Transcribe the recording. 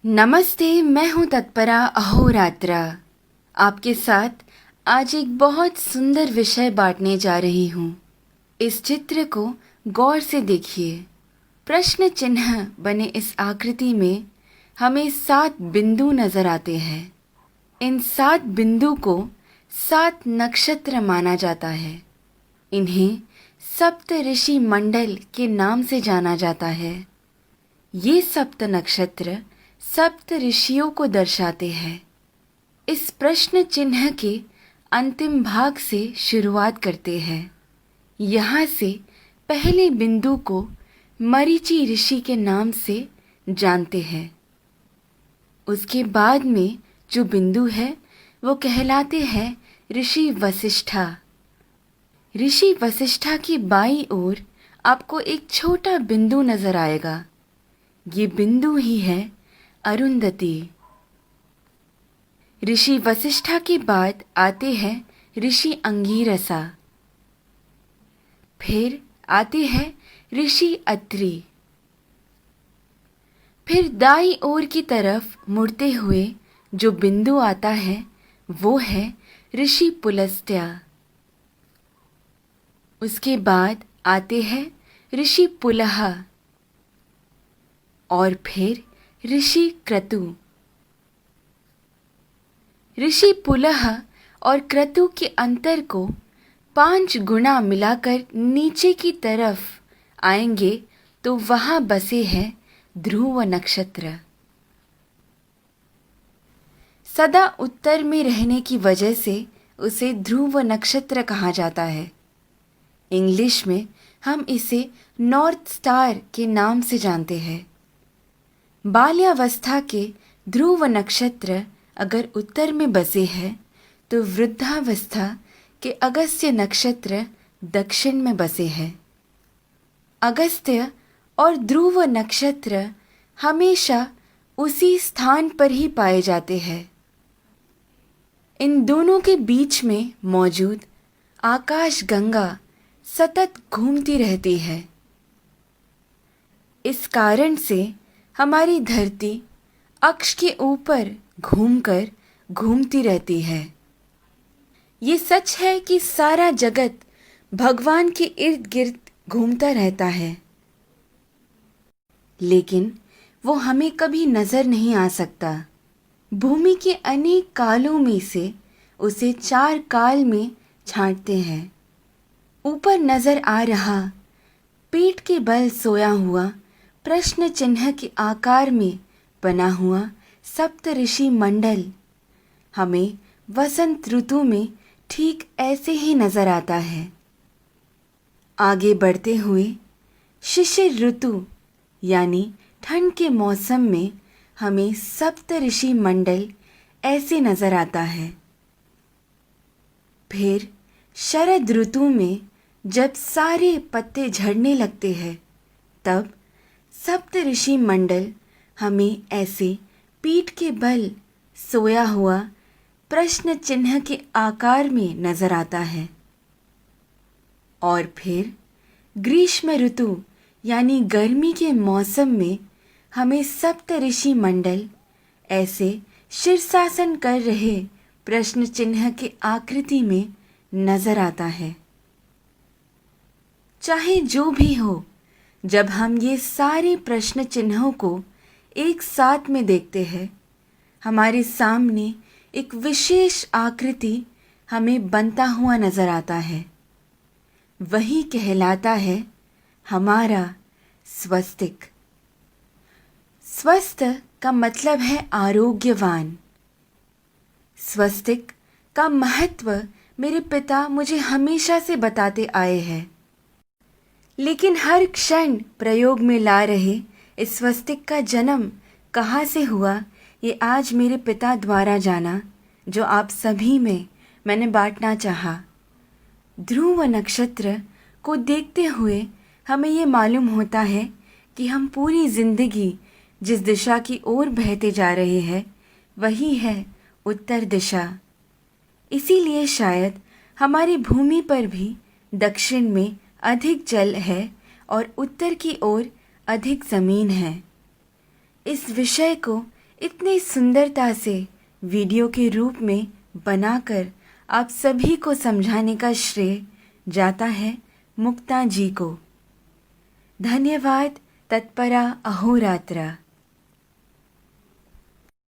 नमस्ते, मैं हूँ तत्परा अहोरात्रा। आपके साथ आज एक बहुत सुंदर विषय बांटने जा रही हूँ। इस चित्र को गौर से देखिए। प्रश्न चिन्ह बने इस आकृति में हमें 7 बिंदु नजर आते हैं। इन 7 बिंदु को 7 नक्षत्र माना जाता है। इन्हें सप्त ऋषि मंडल के नाम से जाना जाता है। ये सप्त नक्षत्र सप्त ऋषियों को दर्शाते हैं। इस प्रश्न चिन्ह के अंतिम भाग से शुरुआत करते हैं। यहाँ से पहले बिंदु को मरीचि ऋषि के नाम से जानते हैं। उसके बाद में जो बिंदु है वो कहलाते हैं ऋषि वसिष्ठा। ऋषि वसिष्ठा की बाईं ओर आपको एक छोटा बिंदु नजर आएगा। ये बिंदु ही है अरुंधति। ऋषि वसिष्ठा के बाद आते हैं ऋषि अंगीरसा। फिर आते हैं ऋषि अत्रि। फिर दाईं ओर की तरफ मुड़ते हुए जो बिंदु आता है वो है ऋषि पुलस्त्य। उसके बाद आते हैं ऋषि पुलह और फिर ऋषि क्रतु। ऋषि पुलह और क्रतु के अंतर को 5 गुना मिलाकर नीचे की तरफ आएंगे तो वहां बसे हैं ध्रुव नक्षत्र। सदा उत्तर में रहने की वजह से उसे ध्रुव नक्षत्र कहा जाता है। इंग्लिश में हम इसे नॉर्थ स्टार के नाम से जानते हैं। बाल्यावस्था के ध्रुव नक्षत्र अगर उत्तर में बसे हैं तो वृद्धावस्था के अगस्त्य नक्षत्र दक्षिण में बसे हैं। अगस्त्य और ध्रुव नक्षत्र हमेशा उसी स्थान पर ही पाए जाते हैं। इन दोनों के बीच में मौजूद आकाश गंगा सतत घूमती रहती है। इस कारण से हमारी धरती अक्ष के ऊपर घूमकर घूमती रहती है। ये सच है कि सारा जगत भगवान के इर्द गिर्द घूमता रहता है, लेकिन वो हमें कभी नजर नहीं आ सकता। भूमि के अनेक कालों में से उसे 4 काल में छांटते हैं। ऊपर नजर आ रहा पीठ के बल सोया हुआ प्रश्न चिन्ह के आकार में बना हुआ सप्त ऋषि मंडल हमें वसंत ऋतु में ठीक ऐसे ही नजर आता है। आगे बढ़ते हुए शिशिर ऋतु यानी ठंड के मौसम में हमें सप्त ऋषि मंडल ऐसे नजर आता है। फिर शरद ऋतु में जब सारे पत्ते झड़ने लगते हैं तब सप्त ऋषि मंडल हमें ऐसे पीठ के बल सोया हुआ प्रश्न चिन्ह के आकार में नजर आता है। और फिर ग्रीष्म ऋतु यानी गर्मी के मौसम में हमें सप्त ऋषि मंडल ऐसे शीर्षासन कर रहे प्रश्न चिन्ह के आकृति में नजर आता है। चाहे जो भी हो, जब हम ये सारे प्रश्न चिन्हों को एक साथ में देखते हैं, हमारे सामने एक विशेष आकृति हमें बनता हुआ नजर आता है। वही कहलाता है हमारा स्वस्तिक। स्वस्थ का मतलब है आरोग्यवान। स्वस्तिक का महत्व मेरे पिता मुझे हमेशा से बताते आए हैं, लेकिन हर क्षण प्रयोग में ला रहे इस स्वस्तिक का जन्म कहाँ से हुआ ये आज मेरे पिता द्वारा जाना, जो आप सभी में मैंने बांटना चाहा। ध्रुव नक्षत्र को देखते हुए हमें ये मालूम होता है कि हम पूरी जिंदगी जिस दिशा की ओर बहते जा रहे हैं वही है उत्तर दिशा। इसीलिए शायद हमारी भूमि पर भी दक्षिण में अधिक जल है और उत्तर की ओर अधिक ज़मीन है। इस विषय को इतनी सुंदरता से वीडियो के रूप में बनाकर आप सभी को समझाने का श्रेय जाता है मुक्ता जी को। धन्यवाद। तत्परा अहोरात्र।